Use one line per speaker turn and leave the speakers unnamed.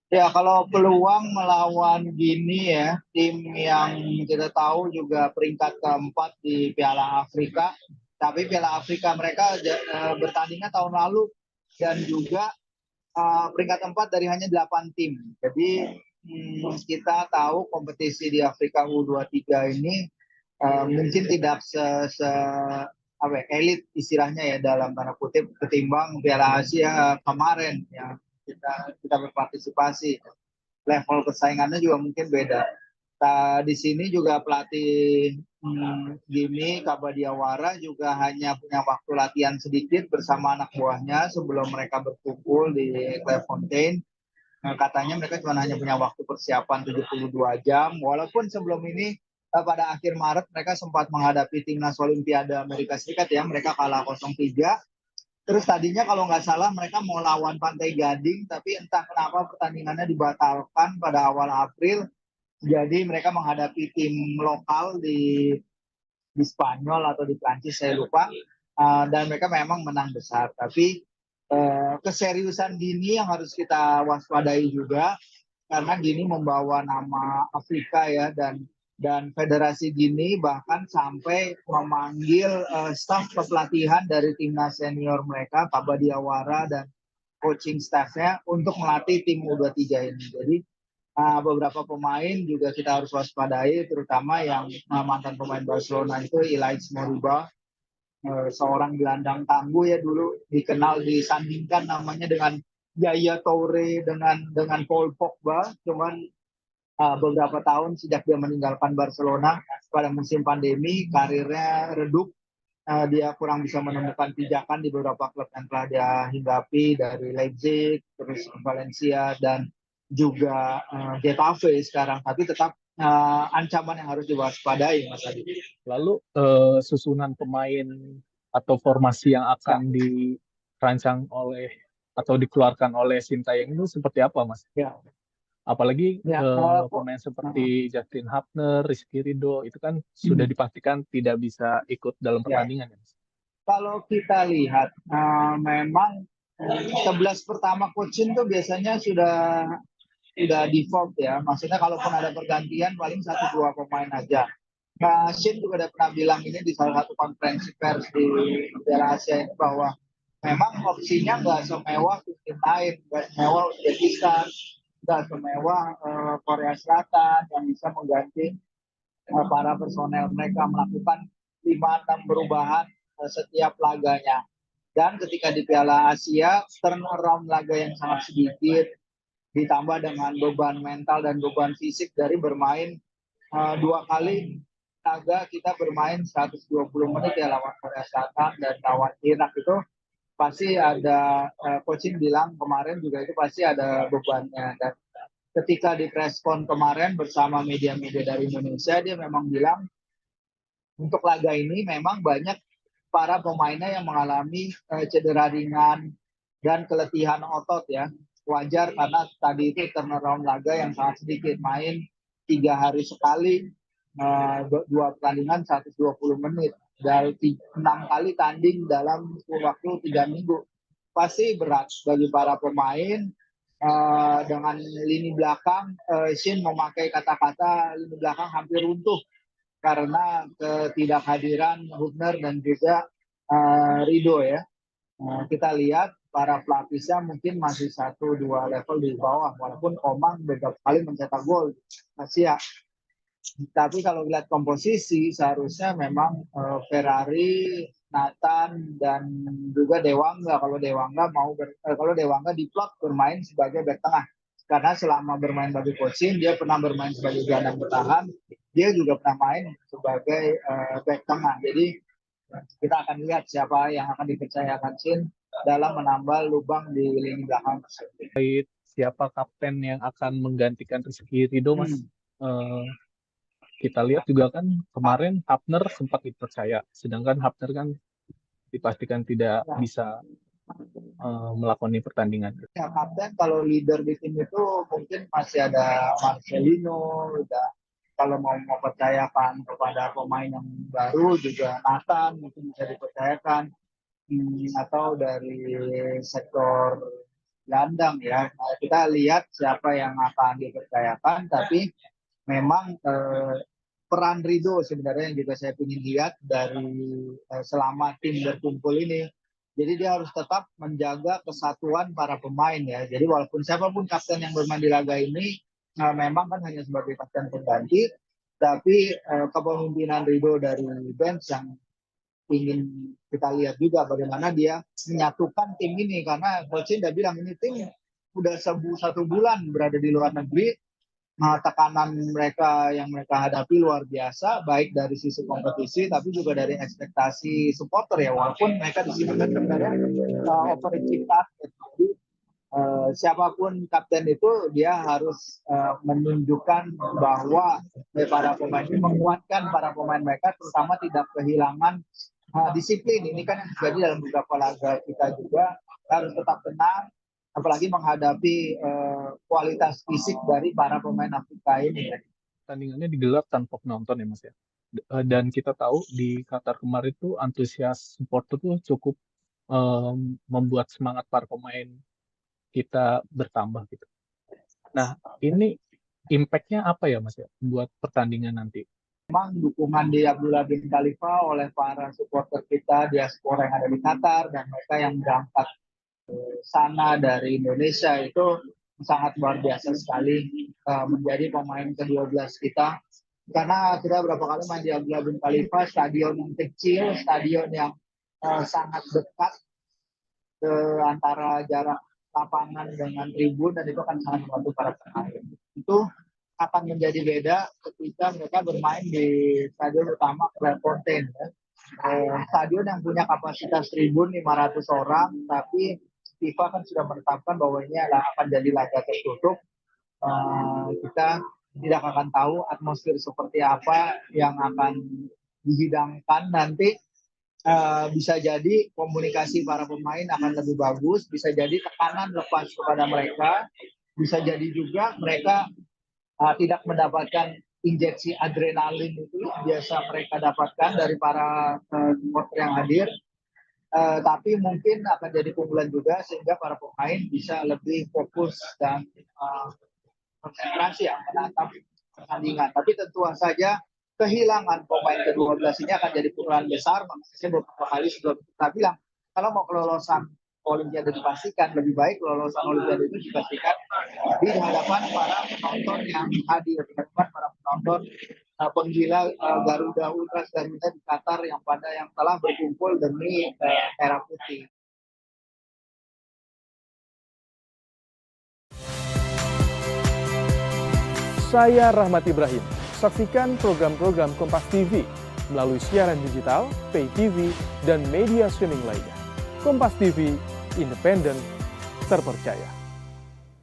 Ya, kalau peluang melawan Gini ya, tim yang kita tahu juga peringkat keempat di Piala Afrika, tapi Piala Afrika mereka bertandingnya tahun lalu dan juga peringkat keempat dari hanya 8 tim. Jadi kita tahu kompetisi di Afrika U23 ini mungkin tidak apa ya, elit istilahnya ya dalam tanda kutip ketimbang Piala Asia kemarin yang kita berpartisipasi. Level persaingannya juga mungkin beda. Di sini juga pelatih Gini Kabadiawara juga hanya punya waktu latihan sedikit bersama anak buahnya sebelum mereka berkumpul di Clairefontaine. Katanya mereka cuma hanya punya waktu persiapan 72 jam, walaupun sebelum ini pada akhir Maret mereka sempat menghadapi timnas Olimpiade Amerika Serikat ya, mereka kalah 0-3. Terus tadinya kalau nggak salah mereka mau lawan Pantai Gading, tapi entah kenapa pertandingannya dibatalkan pada awal April. Jadi mereka menghadapi tim lokal di Spanyol atau di Prancis, saya lupa. Dan mereka memang menang besar. Tapi keseriusan Gini yang harus kita waspadai juga, karena Gini membawa nama Afrika ya, dan Federasi Gini bahkan sampai memanggil staf pelatihan dari timnas senior mereka, Pak Badiawara dan coaching staffnya untuk melatih tim U23 ini. Jadi beberapa pemain juga kita harus waspadai, terutama yang mantan pemain Barcelona itu Ilaix Moriba, seorang gelandang tangguh ya, dulu dikenal disandingkan namanya dengan Yaya Toure, dengan Paul Pogba. Cuman beberapa tahun sejak dia meninggalkan Barcelona pada musim pandemi, karirnya redup. Dia kurang bisa menemukan pijakan di beberapa klub yang telah dia hinggapi, dari Leipzig, terus Valencia, dan juga Getafe sekarang. Tapi tetap ancaman yang harus diwaspadai, Mas Adi.
Lalu susunan pemain atau formasi yang
Ya,
akan dirancang oleh atau dikeluarkan oleh Sintayong itu seperti apa, Mas?
ya,
Apalagi
ya.
pemain seperti Justin Hubner, Rizky Ridho itu kan sudah dipastikan tidak bisa ikut dalam
Ya,
pertandingan, ya, Mas?
kalau kita lihat, memang 11 pertama coaching tuh biasanya sudah default ya. Maksudnya kalaupun ada pergantian paling satu dua pemain aja. Nah, Shin juga udah pernah bilang ini di salah satu konferensi pers di Piala Asia ini, bahwa memang opsinya nggak semewah tim lain, nggak semewah Uzbekistan, nggak semewah Korea Selatan yang bisa mengganti para personel mereka melakukan 5-6 perubahan setiap laganya. Dan ketika di Piala Asia, turnaround laga yang sangat sedikit, ditambah dengan beban mental dan beban fisik dari bermain 2 kali laga kita bermain 120 menit ya lawan Korea Selatan dan lawan Irak, itu pasti ada, coaching bilang kemarin juga itu pasti ada bebannya. Dan ketika di preskon kemarin bersama media-media dari Indonesia, dia memang bilang untuk laga ini memang banyak para pemainnya yang mengalami cedera ringan dan keletihan otot ya. Wajar karena tadi itu turnaround laga yang sangat sedikit, main 3 hari sekali, 2 pertandingan 120 menit, dari 6 kali tanding dalam waktu 3 minggu. Pasti berat bagi para pemain. Dengan lini belakang, Shin memakai kata-kata lini belakang hampir runtuh karena ketidakhadiran Hubner dan juga Rido ya. Kita lihat para pelapisnya mungkin masih 1-2 level di bawah, walaupun Komang beberapa kali mencetak gol Asia. Tapi kalau lihat komposisi seharusnya memang Ferrari, Nathan, dan juga Dewangga. Kalau Dewangga diplot bermain sebagai back tengah, karena selama bermain bagi coaching dia pernah bermain sebagai gelandang bertahan, dia juga pernah main sebagai back tengah. Jadi kita akan lihat siapa yang akan dipercayakan Shin dalam menambal lubang di lini belakang tersebut.
Siapa kapten yang akan menggantikan Rizky Ridho, Mas? Eh, kita lihat juga kan kemarin Hubner sempat dipercaya, sedangkan Hubner kan dipastikan tidak
Ya,
bisa melakoni pertandingan.
ya, kapten kalau leader di tim itu mungkin masih ada Marcelino, udah kalau mau percayakan kepada pemain yang baru juga Nathan mungkin bisa dipercayakan. Atau dari sektor gelandang ya. Nah, kita lihat siapa yang akan dipercayakan, tapi memang peran Ridho sebenarnya yang juga saya ingin lihat dari selama tim berkumpul ini. Jadi dia harus tetap menjaga kesatuan para pemain ya. Jadi walaupun siapapun kapten yang bermain di laga ini memang kan hanya sebagai kapten pengganti, tapi kepemimpinan Ridho dari bench yang ingin kita lihat juga bagaimana dia menyatukan tim ini, karena coach udah bilang ini tim udah 1 bulan berada di luar negeri. Tekanan mereka yang mereka hadapi luar biasa, baik dari sisi kompetisi tapi juga dari ekspektasi supporter ya, walaupun mereka di sini kan sebenarnya overachieve target. Jadi siapapun kapten itu dia harus menunjukkan bahwa para pemain ini menguatkan para pemain mereka, terutama tidak kehilangan disiplin. Ini kan jadi dalam beberapa laga kita juga harus tetap tenang, apalagi menghadapi kualitas fisik dari para pemain Afrika ini.
Pertandingannya digelar tanpa penonton ya Mas ya. Dan kita tahu di Qatar kemarin tuh antusias supporter tuh cukup membuat semangat para pemain kita bertambah gitu. Nah, ini impact-nya apa ya Mas ya buat pertandingan nanti?
Memang dukungan di Abdullah bin Khalifa oleh para supporter kita diaspora yang ada di Qatar dan mereka yang berangkat sana dari Indonesia itu sangat luar biasa sekali, menjadi pemain ke-12 kita, karena kita berapa kali main di Abdullah bin Khalifa, stadion yang kecil, stadion yang sangat dekat antara jarak lapangan dengan tribun, dan itu akan sangat membantu para pemain. Itu akan menjadi beda ketika mereka bermain di stadion utama Clairefontaine ya. Stadion yang punya kapasitas 1.500 orang, tapi FIFA kan sudah menetapkan bahwa ini akan jadi laga tertutup. Kita tidak akan tahu atmosfer seperti apa yang akan dihidangkan nanti. Bisa jadi komunikasi para pemain akan lebih bagus, bisa jadi tekanan lepas kepada mereka, bisa jadi juga mereka tidak mendapatkan injeksi adrenalin itu biasa mereka dapatkan dari para supporter yang hadir. Tapi mungkin akan jadi keunggulan juga sehingga para pemain bisa lebih fokus dan konsentrasi menatap pertandingan. Tapi tentu saja kehilangan pemain ke-12 ini akan jadi pukulan besar. Makanya beberapa kali sebelum kita bilang kalau mau kelolosan Olimpiade dipastikan, lebih baik kelolosan Olimpiade itu dipastikan di hadapan para penonton yang hadir, di hadapan para penonton penggila Garuda Ultras Garuda di Qatar yang telah berkumpul demi merah putih.
Saya Rahmat Ibrahim. Saksikan program-program Kompas TV melalui siaran digital, pay TV, dan media streaming lainnya. Kompas TV, independen, terpercaya.